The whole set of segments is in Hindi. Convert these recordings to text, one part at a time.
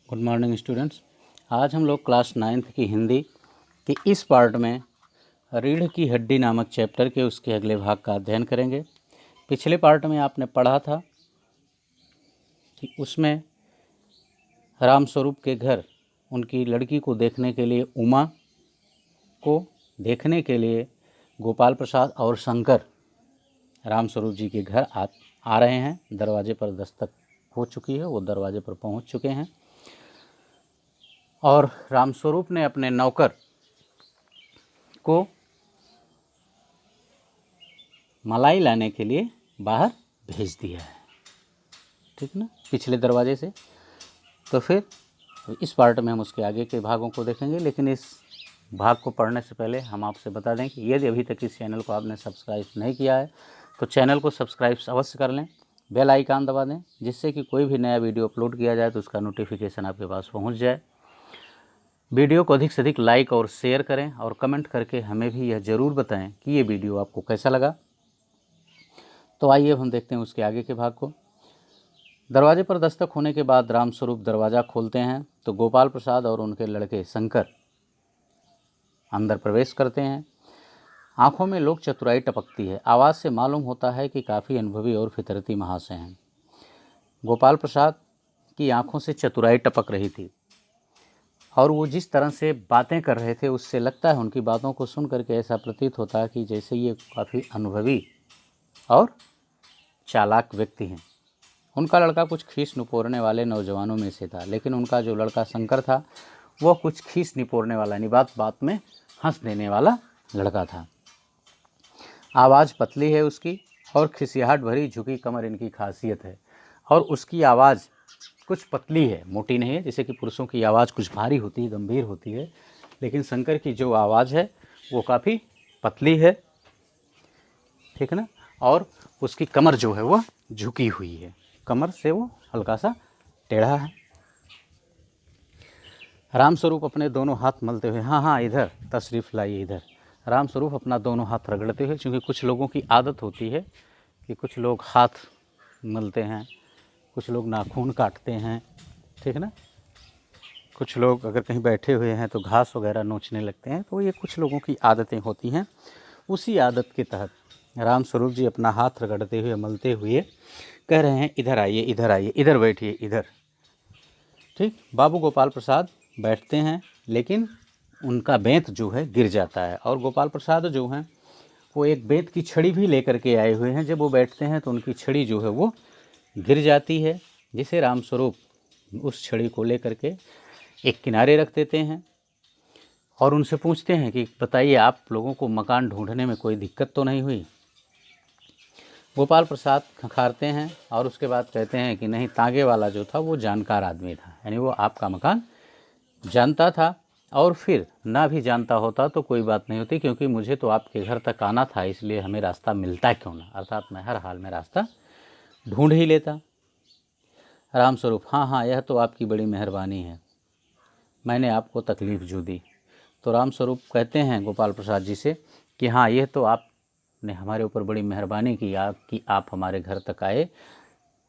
Good morning students. आज हम लोग क्लास 9th की हिंदी के इस पार्ट में रीढ़ की हड्डी नामक चैप्टर के उसके अगले भाग का अध्ययन करेंगे। पिछले पार्ट में आपने पढ़ा था कि उसमें रामस्वरूप के घर उनकी लड़की को देखने के लिए उमा को देखने के लिए गोपाल प्रसाद और शंकर रामस्वरूप जी के घर आ रहे हैं। दरवाजे पर दस्तक हो चुकी है, वो दरवाजे पर पहुंच चुके हैं और रामस्वरूप ने अपने नौकर को मलाई लाने के लिए बाहर भेज दिया है, ठीक ना, पिछले दरवाजे से। तो फिर इस पार्ट में हम उसके आगे के भागों को देखेंगे, लेकिन इस भाग को पढ़ने से पहले हम आपसे बता दें कि यदि अभी तक इस चैनल को आपने सब्सक्राइब नहीं किया है तो चैनल को सब्सक्राइब अवश्य कर लें, बेल आइकन दबा दें, जिससे कि कोई भी नया वीडियो अपलोड किया जाए तो उसका नोटिफिकेशन आपके पास पहुंच जाए। वीडियो को अधिक से अधिक लाइक और शेयर करें और कमेंट करके हमें भी यह ज़रूर बताएं कि ये वीडियो आपको कैसा लगा। तो आइए हम देखते हैं उसके आगे के भाग को। दरवाजे पर दस्तक होने के बाद रामस्वरूप दरवाज़ा खोलते हैं तो गोपाल प्रसाद और उनके लड़के शंकर अंदर प्रवेश करते हैं। आंखों में लोक चतुराई टपकती है। आवाज़ से मालूम होता है कि काफ़ी अनुभवी और फितरती महाशय हैं। गोपाल प्रसाद की आंखों से चतुराई टपक रही थी और वो जिस तरह से बातें कर रहे थे उससे लगता है, उनकी बातों को सुन करके ऐसा प्रतीत होता है कि जैसे ये काफ़ी अनुभवी और चालाक व्यक्ति हैं। उनका लड़का कुछ खीस निपोरने वाले नौजवानों में से था, लेकिन उनका जो लड़का शंकर था वह कुछ खीस निपोरने वाला नहीं, बात बात में हंस देने वाला लड़का था। आवाज़ पतली है उसकी और खिसियाहट भरी झुकी कमर इनकी खासियत है। और उसकी आवाज़ कुछ पतली है, मोटी नहीं है। जैसे कि पुरुषों की आवाज़ कुछ भारी होती है, गंभीर होती है, लेकिन शंकर की जो आवाज़ है वो काफ़ी पतली है, ठीक ना। और उसकी कमर जो है वह झुकी हुई है, कमर से वो हल्का सा टेढ़ा है। रामस्वरूप अपने दोनों हाथ मलते हुए, हाँ इधर तशरीफ़ लाइए इधर। रामस्वरूप अपना दोनों हाथ रगड़ते हुए, क्योंकि कुछ लोगों की आदत होती है कि कुछ लोग हाथ मलते हैं, कुछ लोग नाखून काटते हैं, ठीक ना। कुछ लोग अगर कहीं बैठे हुए हैं तो घास वगैरह नोचने लगते हैं, तो ये कुछ लोगों की आदतें होती हैं। उसी आदत के तहत रामस्वरूप जी अपना हाथ रगड़ते हुए, मलते हुए कह रहे हैं, इधर आइए, इधर आइए, इधर बैठिए, इधर। ठीक। बाबू गोपाल प्रसाद बैठते हैं, लेकिन उनका बेंत जो है गिर जाता है और गोपाल प्रसाद जो हैं वो एक बेंत की छड़ी भी लेकर के आए हुए हैं। जब वो बैठते हैं तो उनकी छड़ी जो है वो गिर जाती है, जिसे रामस्वरूप उस छड़ी को लेकर के एक किनारे रख देते हैं और उनसे पूछते हैं कि बताइए, आप लोगों को मकान ढूंढने में कोई दिक्कत तो नहीं हुई। गोपाल प्रसाद खंखारते हैं और उसके बाद कहते हैं कि नहीं, तागे वाला जो था वो जानकार आदमी था, यानी वो आपका मकान जानता था, और फिर ना भी जानता होता तो कोई बात नहीं होती, क्योंकि मुझे तो आपके घर तक आना था, इसलिए हमें रास्ता मिलता क्यों ना, अर्थात मैं हर हाल में रास्ता ढूंढ ही लेता। रामस्वरूप, हाँ यह तो आपकी बड़ी मेहरबानी है, मैंने आपको तकलीफ़ जो दी। तो रामस्वरूप कहते हैं गोपाल प्रसाद जी से कि हाँ, यह तो आपने हमारे ऊपर बड़ी मेहरबानी की, आप हमारे घर तक आए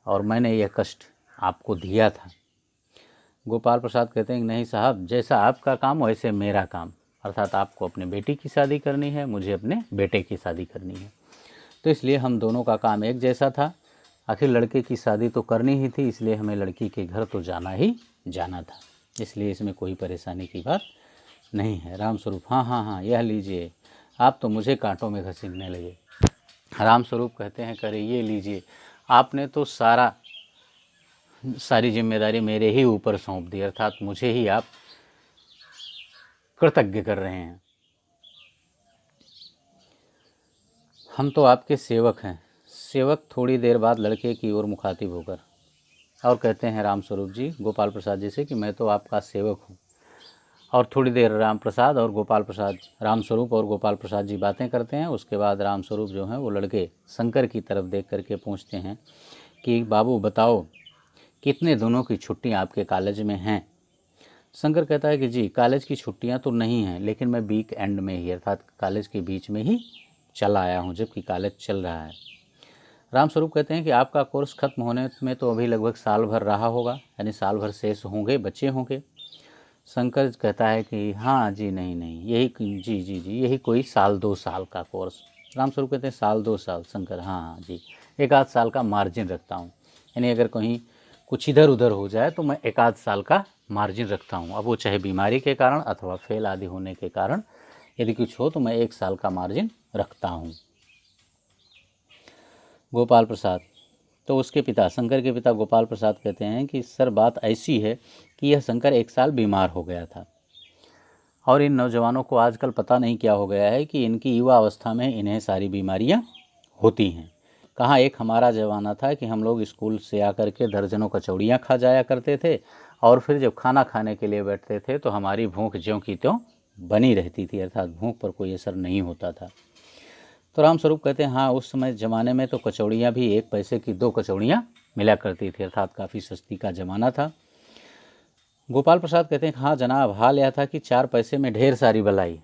और मैंने यह कष्ट आपको दिया था। गोपाल प्रसाद कहते हैं कि नहीं साहब, जैसा आपका काम वैसे मेरा काम, अर्थात आपको अपने बेटी की शादी करनी है, मुझे अपने बेटे की शादी करनी है, तो इसलिए हम दोनों का काम एक जैसा था। आखिर लड़के की शादी तो करनी ही थी, इसलिए हमें लड़की के घर तो जाना ही जाना था, इसलिए इसमें कोई परेशानी की बात नहीं है। रामस्वरूप, हाँ यह लीजिए, आप तो मुझे कांटों में घसीटने लगे। रामस्वरूप कहते हैं, करे ये लीजिए, आपने तो सारी जिम्मेदारी मेरे ही ऊपर सौंप दी, अर्थात मुझे ही आप कृतज्ञ कर रहे हैं। हम तो आपके सेवक हैं। सेवक थोड़ी देर बाद लड़के की ओर मुखातिब होकर और कहते हैं रामस्वरूप जी गोपाल प्रसाद जी से कि मैं तो आपका सेवक हूँ। और थोड़ी देर रामस्वरूप और गोपाल प्रसाद जी बातें करते हैं। उसके बाद रामस्वरूप जो हैं वो लड़के शंकर की तरफ देख करके पूछते हैं कि बाबू बताओ, कितने दिनों की छुट्टी आपके कॉलेज में हैं। शंकर कहता है कि जी कॉलेज की छुट्टियां तो नहीं हैं, लेकिन मैं वीक एंड में ही, अर्थात कॉलेज के बीच में ही चला आया हूं, जबकि कॉलेज चल रहा है। रामस्वरूप कहते हैं कि आपका कोर्स खत्म होने में तो अभी लगभग साल भर रहा होगा, यानी साल भर शेष होंगे, बच्चे होंगे। शंकर कहता है कि हाँ जी, नहीं नहीं, यही जी जी जी यही कोई साल 2 साल का कोर्स। रामस्वरूप कहते हैं साल 2 साल। शंकर हाँ जी, 1 आध साल का मार्जिन रखता हूँ, यानी अगर कहीं कुछ इधर उधर हो जाए तो मैं 1 आध साल का मार्जिन रखता हूँ। अब वो चाहे बीमारी के कारण अथवा फेल आदि होने के कारण यदि कुछ हो तो मैं 1 साल का मार्जिन रखता हूँ। गोपाल प्रसाद, तो उसके पिता, शंकर के पिता गोपाल प्रसाद कहते हैं कि सर बात ऐसी है कि यह शंकर 1 साल बीमार हो गया था और इन नौजवानों को आजकल पता नहीं क्या हो गया है कि इनकी युवा अवस्था में इन्हें सारी बीमारियां होती हैं। कहाँ एक हमारा ज़माना था कि हम लोग स्कूल से आकर के दर्जनों कचौड़ियाँ खा जाया करते थे और फिर जब खाना खाने के लिए बैठते थे तो हमारी भूख ज्यों की त्यों बनी रहती थी, अर्थात भूख पर कोई असर नहीं होता था। तो रामस्वरूप कहते हैं हाँ, उस समय ज़माने में तो कचौड़ियाँ भी 1 पैसे की 2 कचौड़ियाँ मिला करती थी, अर्थात काफ़ी सस्ती का ज़माना था। गोपाल प्रसाद कहते हैं हाँ जनाब, हाल यह था कि 4 पैसे में ढेर सारी बलाई।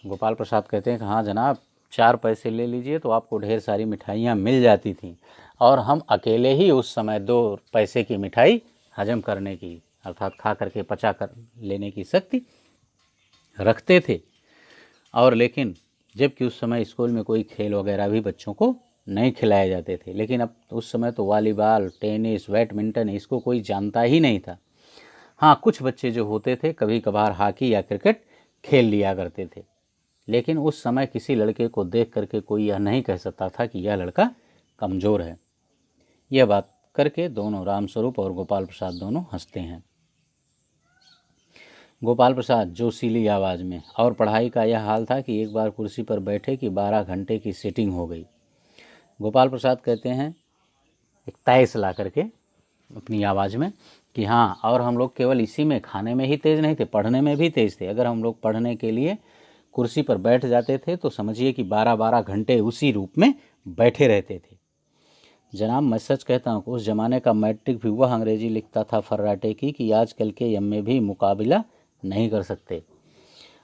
गोपाल प्रसाद कहते हैं कि हाँ जनाब, 4 पैसे ले लीजिए तो आपको ढेर सारी मिठाइयाँ मिल जाती थीं और हम अकेले ही उस समय 2 पैसे की मिठाई हजम करने की, अर्थात खा करके पचा कर लेने की शक्ति रखते थे। और लेकिन जबकि उस समय स्कूल में कोई खेल वगैरह भी बच्चों को नहीं खिलाए जाते थे, लेकिन अब उस समय तो वॉलीबॉल, टेनिस, बैडमिंटन इसको कोई जानता ही नहीं था। हाँ, कुछ बच्चे जो होते थे कभी कभार हॉकी या क्रिकेट खेल लिया करते थे, लेकिन उस समय किसी लड़के को देख करके कोई यह नहीं कह सकता था कि यह लड़का कमज़ोर है। यह बात करके दोनों, रामस्वरूप और गोपाल प्रसाद दोनों हंसते हैं। गोपाल प्रसाद जोशीली आवाज़ में, और पढ़ाई का यह हाल था कि एक बार कुर्सी पर बैठे कि 12 घंटे की सीटिंग हो गई। गोपाल प्रसाद कहते हैं एक तैस ला करके अपनी आवाज़ में कि हाँ, और हम लोग केवल इसी में, खाने में ही तेज़ नहीं थे, पढ़ने में भी तेज़ थे। अगर हम लोग पढ़ने के लिए कुर्सी पर बैठ जाते थे तो समझिए कि 12-12 घंटे उसी रूप में बैठे रहते थे। जनाब मैं सच कहता हूँ, उस ज़माने का मैट्रिक भी वह अंग्रेजी लिखता था फर्राटे की कि आजकल के एमए भी मुकाबला नहीं कर सकते।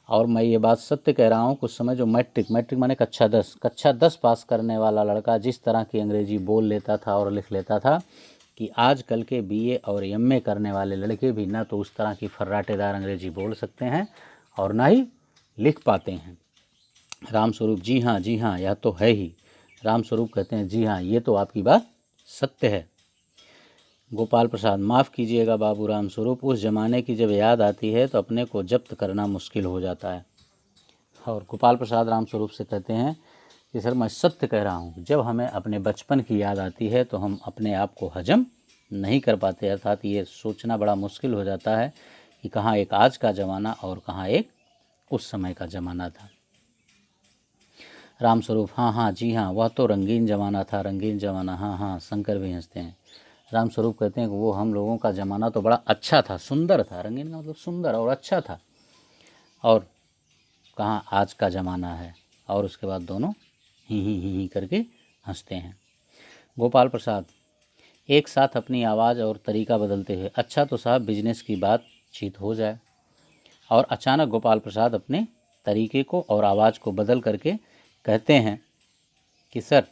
और मैं ये बात सत्य कह रहा हूँ, कुछ समय जो मैट्रिक माने कक्षा 10 पास करने वाला लड़का जिस तरह की अंग्रेजी बोल लेता था और लिख लेता था कि आजकल के बीए और एमए करने वाले लड़के भी ना तो उस तरह की फर्राटेदार अंग्रेजी बोल सकते हैं और ना ही लिख पाते हैं। रामस्वरूप जी हाँ, यह तो है ही। रामस्वरूप कहते हैं जी हाँ, ये तो आपकी बात सत्य है। गोपाल प्रसाद, माफ़ कीजिएगा बाबू रामस्वरूप, उस ज़माने की जब याद आती है तो अपने को जब्त करना मुश्किल हो जाता है। और गोपाल प्रसाद रामस्वरूप से कहते हैं कि सर मैं सत्य कह रहा हूँ, जब हमें अपने बचपन की याद आती है तो हम अपने आप को हजम नहीं कर पाते, अर्थात ये सोचना बड़ा मुश्किल हो जाता है कि कहाँ एक आज का ज़माना और कहाँ एक उस समय का ज़माना था। रामस्वरूप हाँ जी हाँ, वह तो रंगीन ज़माना था, रंगीन ज़माना, हाँ। शंकर भी हंसते हैं। रामस्वरूप कहते हैं कि वो हम लोगों का ज़माना तो बड़ा अच्छा था, सुंदर था, रंगीन का मतलब सुंदर और अच्छा था, और कहाँ आज का ज़माना है। और उसके बाद दोनों ही करके हंसते हैं। गोपाल प्रसाद एक साथ अपनी आवाज़ और तरीका बदलते हुए, अच्छा तो साहब बिजनेस की बातचीत हो जाए। और अचानक गोपाल प्रसाद अपने तरीके को और आवाज़ को बदल करके कहते हैं कि सर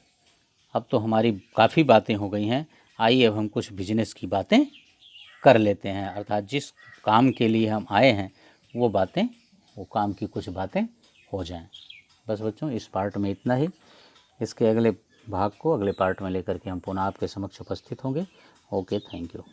अब तो हमारी काफ़ी बातें हो गई हैं, आइए अब हम कुछ बिजनेस की बातें कर लेते हैं, अर्थात जिस काम के लिए हम आए हैं वो बातें, वो काम की कुछ बातें हो जाएं। बस बच्चों, इस पार्ट में इतना ही। इसके अगले भाग को अगले पार्ट में लेकर के हम पुनः आपके समक्ष उपस्थित होंगे। Okay, thank you.